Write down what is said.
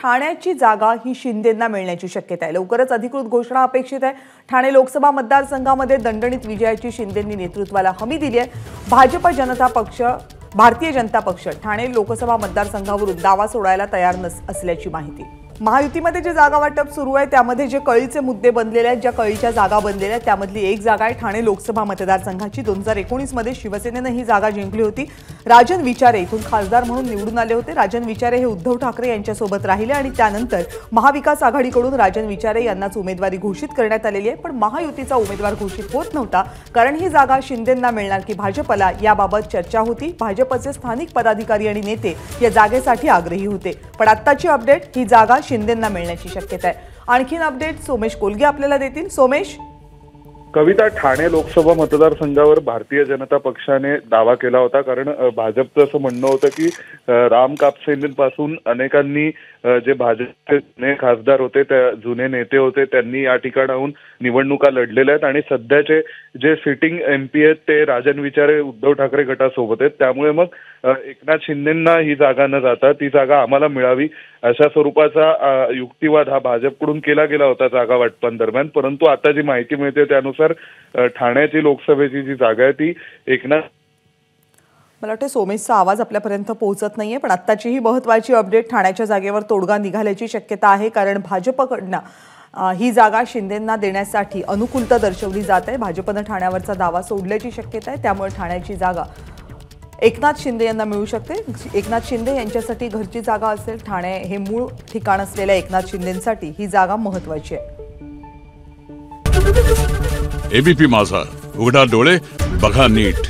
ठाण्याची जागा ही शिंदेंना मिळण्याची शक्यता आहे। लवकरच अधिकृत घोषणा अपेक्षित आहे। ठाणे लोकसभा मतदारसंघामध्ये दणदणीत विजयाची शिंदेंनी नेतृत्वाला हमी दिली आहे। भाजप जनता पक्ष भारतीय जनता पक्ष ठाणे लोकसभा मतदारसंघावरून दावा सोडायला तयार असल्याची माहिती। महायुतीमध्ये जे जागा वाटप सुरू आहे त्यामध्ये जे कळीचे मुद्दे बनलेले आहेत, ज्या कळीच्या जागा बनलेल्या आहेत त्यामधली एक जागा आहे ठाणे लोकसभा मतदारसंघाची। 2019 मध्ये शिवसेनेने ही जागा जिंकली होती। राजन विचारे इथून खासदार म्हणून निवडून आले होते। राजन विचारे हे उद्धव ठाकरे यांच्यासोबत राहिले आणि त्यानंतर महाविकास आघाडीकडून राजन विचारे यांनाच उमेदवारी घोषित करण्यात आलेली आहे। पण महायुतीचा उमेदवार घोषित होत नव्हता कारण ही जागा शिंदेंना मिळणार की भाजपला याबाबत चर्चा होती। भाजपचे स्थानिक पदाधिकारी आणि नेते या जागेसाठी आग्रही होते। पण आत्ताची अपडेट ही जागा शिंदेंना मिळण्याची शक्यता आहे। आणखीन अपडेट सोमेश कोलगे आपल्याला देतील। सोमेश, कविता, ठाणे लोकसभा मतदारसंघावर भारतीय जनता पक्षाने दावा केला होता कारण भाजपचं असं म्हणणं होतं की राम कापसेंपासून अनेकांनी जे भाजपचे जुने खासदार होते, त्या जुने नेते होते, त्यांनी या ठिकाणाहून निवडणुका लढलेल्या आहेत आणि सध्याचे जे सिटिंग MP आहेत ते राजन विचारे उद्धव ठाकरे गटासोबत आहेत। त्यामुळे मग एकनाथ शिंदेंना ही जागा न जाता ती जागा आम्हाला मिळावी अशा स्वरूपाचा युक्तिवाद हा भाजपकडून केला गेला होता जागा वाटपांदरम्यान। परंतु आता जी माहिती मिळते त्यानुसार ठाण्याची लोकसभेची जी जागा आहे ती एकनाथ, मला वाटतं सोमेशचा आवाज आपल्यापर्यंत पोहोचत नाहीये, पण आत्ताची ही महत्त्वाची अपडेट ठाण्याच्या जागेवर तोडगा निघाल्याची शक्यता आहे कारण भाजपकडनं ही जागा शिंदेंना देण्यासाठी अनुकूलता दर्शवली जात आहे। भाजपनं ठाण्यावरचा दावा सोडल्याची शक्यता आहे, त्यामुळे ठाण्याची जागा एकनाथ शिंदे यांना मिळू शकते। एकनाथ शिंदे यांच्यासाठी घरची जागा असेल। ठाणे हे मूळ ठिकाण असलेल्या एकनाथ शिंदेंसाठी ही जागा महत्त्वाची आहे। ABP माझा, उघडा डोळे बघा नीट।